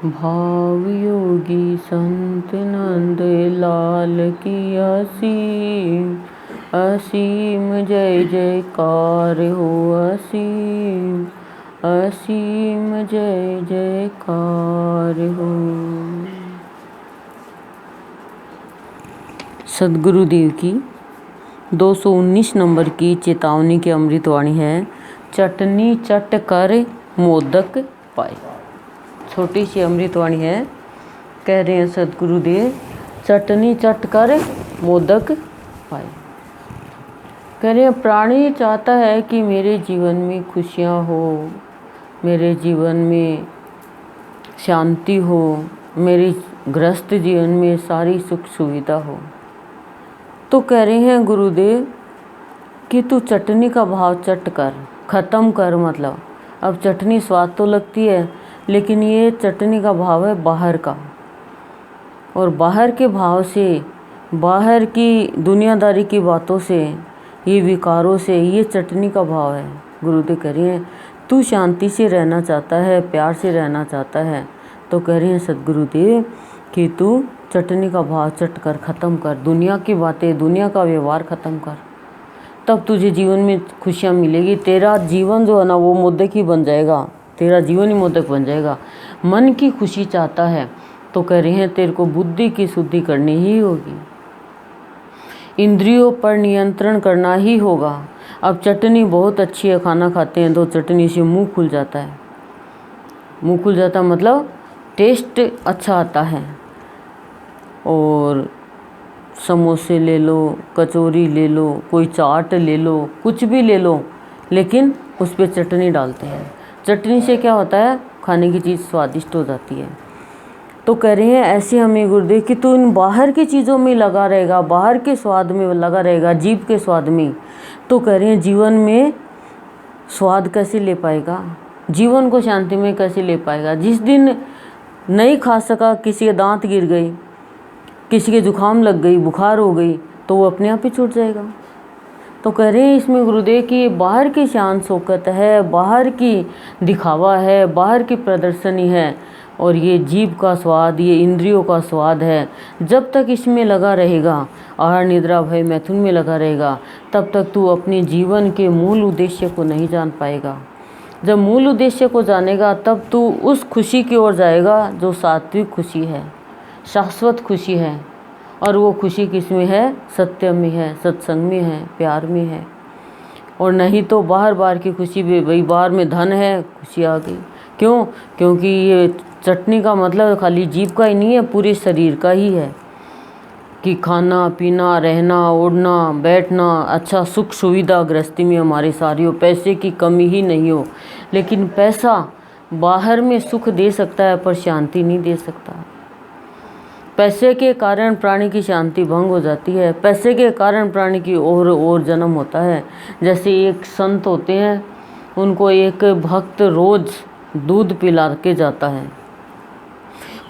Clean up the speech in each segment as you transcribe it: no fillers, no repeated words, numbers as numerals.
भाव योगी संत नंद लाल की असीम असीम जय जयकार हो। असीम असीम जय जयकार हो। सद्गुरुदेव की 219 नंबर की चेतावनी की अमृतवाणी है। चटनी चट कर मोदक पाए। छोटी सी अमृतवाणी है। कह रहे हैं सद्गुरुदेव, चटनी चट कर मोदक पाए। कह रहे हैं प्राणी चाहता है कि मेरे जीवन में खुशियाँ हो, मेरे जीवन में शांति हो, मेरी गृहस्थ जीवन में सारी सुख सुविधा हो। तो कह रहे हैं गुरुदेव कि तू चटनी का भाव चट कर, ख़त्म कर। मतलब अब चटनी स्वाद तो लगती है, लेकिन ये चटनी का भाव है बाहर का, और बाहर के भाव से, बाहर की दुनियादारी की बातों से, ये विकारों से, ये चटनी का भाव है। गुरुदेव कह रहे हैं तू शांति से रहना चाहता है, प्यार से रहना चाहता है, तो कह रहे हैं सद्गुरुदेव कि तू चटनी का भाव चट कर, ख़त्म कर। दुनिया की बातें, दुनिया का व्यवहार ख़त्म कर, तब तुझे जीवन में खुशियाँ मिलेगी। तेरा जीवन जो है ना वो मोदक ही बन जाएगा, तेरा जीवन ही मोदक बन जाएगा। मन की खुशी चाहता है तो कह रहे हैं तेरे को बुद्धि की शुद्धि करनी ही होगी, इंद्रियों पर नियंत्रण करना ही होगा। अब चटनी बहुत अच्छी है, खाना खाते हैं तो चटनी से मुंह खुल जाता है। मुंह खुल जाता मतलब टेस्ट अच्छा आता है। और समोसे ले लो, कचौरी ले लो, कोई चाट ले लो, कुछ भी ले लो, लेकिन उस पर चटनी डालते हैं। चटनी से क्या होता है, खाने की चीज़ स्वादिष्ट हो जाती है। तो कह रहे हैं ऐसे हमें गुरुदेव कि तू इन बाहर की चीज़ों में लगा रहेगा, बाहर के स्वाद में लगा रहेगा, जीभ के स्वाद में, तो कह रहे हैं जीवन में स्वाद कैसे ले पाएगा, जीवन को शांति में कैसे ले पाएगा। जिस दिन नहीं खा सका, किसी के दांत गिर गई, किसी के जुकाम लग गई, बुखार हो गई, तो वो अपने आप ही छूट जाएगा। तो कह रहे हैं इसमें गुरुदेव कि बाहर की शान शौकत है, बाहर की दिखावा है, बाहर की प्रदर्शनी है, और ये जीभ का स्वाद, ये इंद्रियों का स्वाद है। जब तक इसमें लगा रहेगा, आहार निद्रा भय मैथुन में लगा रहेगा, तब तक तू अपने जीवन के मूल उद्देश्य को नहीं जान पाएगा। जब मूल उद्देश्य को जानेगा तब तू उस खुशी की ओर जाएगा जो सात्विक खुशी है, शाश्वत खुशी है। और वो खुशी किस में है, सत्य में है, सत्संग में है, प्यार में है। और नहीं तो बाहर बाहर की खुशी भी, भाई बाहर में धन है, खुशी आ गई। क्यों? क्योंकि ये चटनी का मतलब खाली जीभ का ही नहीं है, पूरे शरीर का ही है कि खाना पीना, रहना, ओढ़ना, बैठना, अच्छा सुख सुविधा गृहस्थी में हमारी सारी हो, पैसे की कमी ही नहीं हो। लेकिन पैसा बाहर में सुख दे सकता है पर शांति नहीं दे सकता। पैसे के कारण प्राणी की शांति भंग हो जाती है, पैसे के कारण प्राणी की और जन्म होता है। जैसे एक संत होते हैं, उनको एक भक्त रोज दूध पिला के जाता है।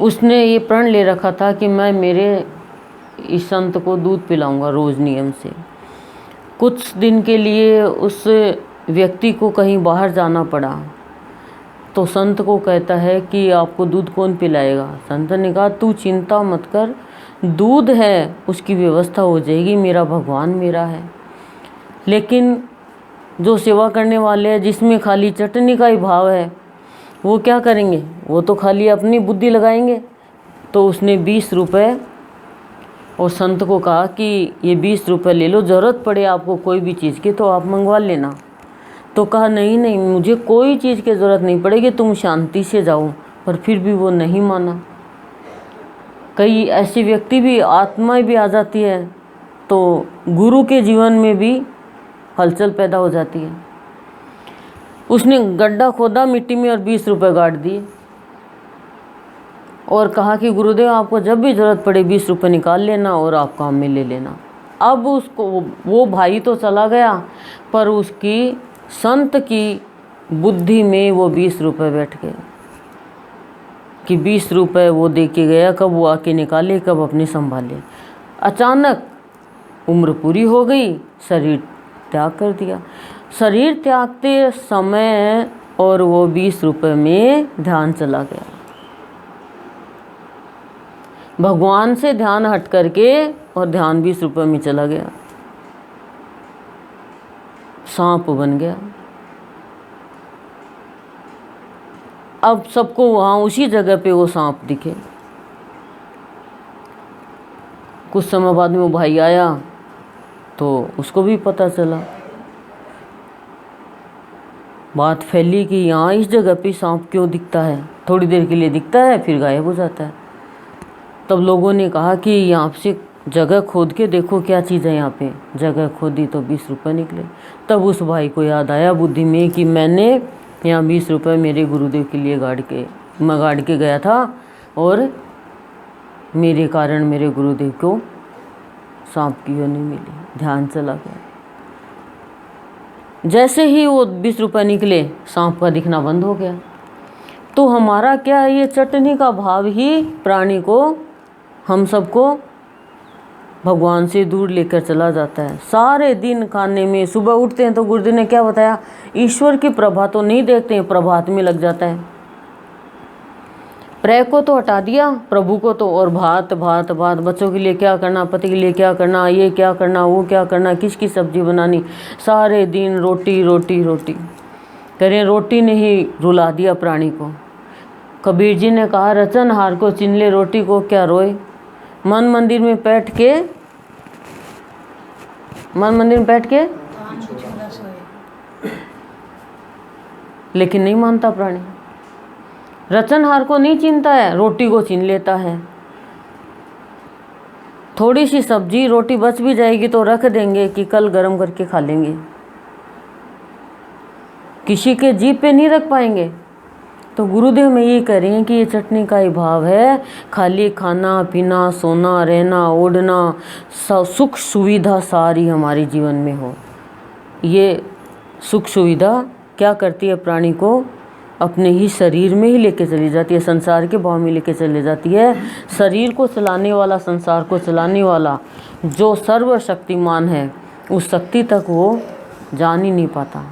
उसने ये प्रण ले रखा था कि मैं मेरे इस संत को दूध पिलाऊंगा रोज नियम से। कुछ दिन के लिए उस व्यक्ति को कहीं बाहर जाना पड़ा, तो संत को कहता है कि आपको दूध कौन पिलाएगा। संत ने कहा तू चिंता मत कर, दूध है उसकी व्यवस्था हो जाएगी, मेरा भगवान मेरा है। लेकिन जो सेवा करने वाले हैं, जिसमें खाली चटनी का ही भाव है, वो क्या करेंगे, वो तो खाली अपनी बुद्धि लगाएंगे। तो उसने 20 रुपये और संत को कहा कि ये 20 रुपये ले लो, ज़रूरत पड़े आपको कोई भी चीज़ की तो आप मंगवा लेना। तो कहा नहीं नहीं, मुझे कोई चीज़ की ज़रूरत नहीं पड़ेगी, तुम शांति से जाओ। पर फिर भी वो नहीं माना। कई ऐसे व्यक्ति भी, आत्माएं भी आ जाती है, तो गुरु के जीवन में भी हलचल पैदा हो जाती है। उसने गड्ढा खोदा मिट्टी में और 20 रुपये गाड़ दिए और कहा कि गुरुदेव आपको जब भी ज़रूरत पड़े 20 रुपये निकाल लेना और आप काम में ले लेना। अब उसको, वो भाई तो चला गया, पर उसकी संत की बुद्धि में वो 20 रुपये बैठ गए कि 20 रुपये वो दे के गया, कब वो आके निकाले, कब अपने संभाले। अचानक उम्र पूरी हो गई, शरीर त्याग कर दिया। शरीर त्यागते समय और वो 20 रुपये में ध्यान चला गया। भगवान से ध्यान हट करके और ध्यान 20 रुपये में चला गया, सांप बन गया। अब सबको वहाँ उसी जगह पे वो सांप दिखे। कुछ समय बाद में वो भाई आया तो उसको भी पता चला, बात फैली कि यहाँ इस जगह पे सांप क्यों दिखता है, थोड़ी देर के लिए दिखता है फिर गायब हो जाता है। तब लोगों ने कहा कि यहाँ से जगह खोद के देखो क्या चीज़ है यहाँ पे। जगह खोदी तो 20 रुपये निकले। तब उस भाई को याद आया बुद्धि में कि मैंने यहाँ 20 रुपये मेरे गुरुदेव के लिए गाड़ के गया था और मेरे कारण मेरे गुरुदेव को सांप की योनि मिली। ध्यान चला गया। जैसे ही वो 20 रुपये निकले सांप का दिखना बंद हो गया। तो हमारा क्या है, ये चटनी का भाव ही प्राणी को, हम सबको भगवान से दूर लेकर चला जाता है। सारे दिन खाने में सुबह उठते हैं तो गुरुदेव ने क्या बताया, ईश्वर की प्रभा तो नहीं देखते हैं, प्रभात में लग जाता है। प्रे को तो हटा दिया, प्रभु को तो, और भात भात भात, बच्चों के लिए क्या करना, पति के लिए क्या करना, ये क्या करना, वो क्या करना, किसकी सब्जी बनानी, सारे दिन रोटी रोटी रोटी करें। रोटी ने ही रुला दिया प्राणी को। कबीर जी ने कहा, रचनहार को चिन ले रोटी को क्या रोए। मन मंदिर में बैठ के लेकिन नहीं मानता प्राणी। रचनहार को नहीं चिंता है, रोटी को छीन लेता है। थोड़ी सी सब्जी रोटी बच भी जाएगी तो रख देंगे कि कल गरम करके खा लेंगे, किसी के जीभ पे नहीं रख पाएंगे। तो गुरुदेव में ये कह रहे हैं कि ये चटनी का ही भाव है। खाली खाना पीना सोना रहना ओढ़ना सुख सुविधा सारी हमारे जीवन में हो। ये सुख सुविधा क्या करती है, प्राणी को अपने ही शरीर में ही लेके चली जाती है, संसार के भाव में लेके चली जाती है। शरीर को चलाने वाला, संसार को चलाने वाला जो सर्वशक्तिमान है, उस शक्ति तक वो जान ही नहीं पाता,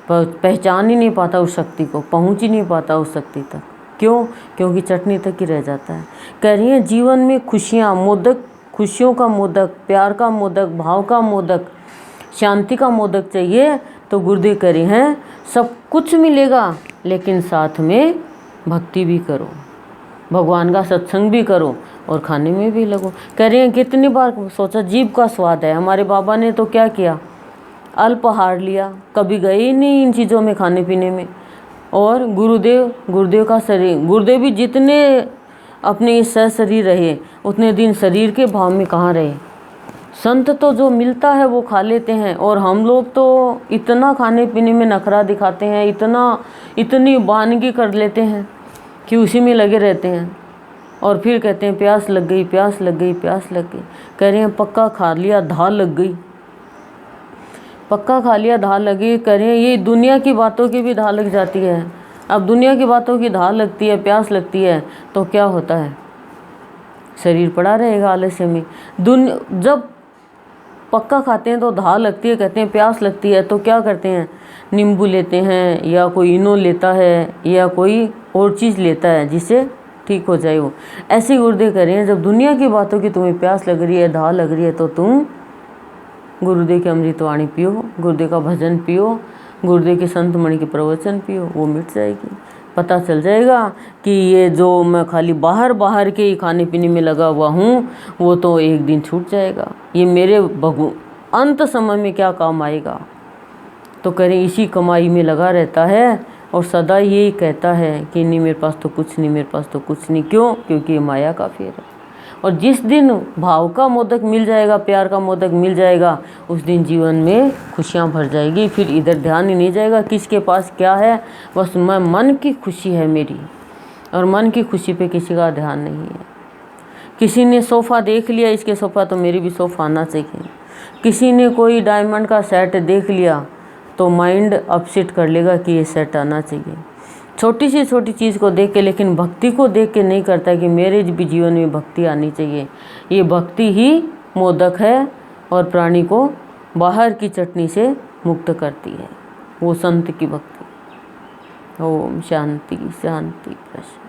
पहचान ही नहीं पाता उस शक्ति को, पहुंच ही नहीं पाता उस शक्ति तक। क्यों? क्योंकि चटनी तक ही रह जाता है। कह रही है जीवन में खुशियाँ, मोदक, खुशियों का मोदक, प्यार का मोदक, भाव का मोदक, शांति का मोदक चाहिए तो गुरुदेव कह रहे हैं सब कुछ मिलेगा, लेकिन साथ में भक्ति भी करो, भगवान का सत्संग भी करो और खाने में भी लगो। कह रहे हैं कितनी बार सोचा, जीभ का स्वाद है। हमारे बाबा ने तो क्या किया, अल्पाहार लिया, कभी गए ही नहीं इन चीज़ों में, खाने पीने में। और गुरुदेव का शरीर, गुरुदेव भी जितने अपने इस शरीर रहे उतने दिन शरीर के भाव में कहाँ रहे। संत तो जो मिलता है वो खा लेते हैं, और हम लोग तो इतना खाने पीने में नखरा दिखाते हैं, इतनी वानगी कर लेते हैं कि उसी में लगे रहते हैं। और फिर कहते हैं प्यास लग गई, प्यास लग गई, प्यास लग गई। कह रहे हैं पक्का खा लिया, धा लग गई, पक्का खा लिया, धा लगी। कह रहे हैं ये दुनिया की बातों की भी धा लग जाती है। अब दुनिया की बातों की धा लगती है, प्यास लगती है तो क्या होता है, शरीर पड़ा रहेगा आलस्य में। जब पक्का खाते हैं तो धा लगती है, कहते हैं प्यास लगती है, तो क्या करते हैं, नींबू लेते हैं या कोई इनो लेता है या कोई और चीज़ लेता है जिससे ठीक हो जाए वो। ऐसे गुरुदेव कह रहे हैं जब दुनिया की बातों की तुम्हें प्यास लग रही है, धा लग रही है, तो तुम गुरुदेव की अमृतवाणी पियो, गुरुदेव का भजन पियो, गुरुदेव के संत मणि के प्रवचन पियो, वो मिट जाएगी। पता चल जाएगा कि ये जो मैं खाली बाहर के ही खाने पीने में लगा हुआ हूँ वो तो एक दिन छूट जाएगा, ये मेरे अंत समय में क्या काम आएगा। तो करें इसी कमाई में लगा रहता है और सदा यही कहता है कि नहीं मेरे पास तो कुछ नहीं, मेरे पास तो कुछ नहीं। क्यों? क्योंकि ये माया का फेर है। और जिस दिन भाव का मोदक मिल जाएगा, प्यार का मोदक मिल जाएगा, उस दिन जीवन में खुशियाँ भर जाएगी। फिर इधर ध्यान ही नहीं जाएगा किसके पास क्या है, बस मैं मन की खुशी है मेरी, और मन की खुशी पे किसी का ध्यान नहीं है। किसी ने सोफ़ा देख लिया, इसके सोफ़ा तो मेरी भी सोफ़ा आना चाहिए। किसी ने कोई डायमंड का सेट देख लिया तो माइंड अपसेट कर लेगा कि ये सेट आना चाहिए। छोटी सी छोटी चीज़ को देख के, लेकिन भक्ति को देख के नहीं करता कि मेरे भी जीवन में भक्ति आनी चाहिए। ये भक्ति ही मोदक है और प्राणी को बाहर की चटनी से मुक्त करती है, वो संत की भक्ति। ओम शांति शांति प्रशांति।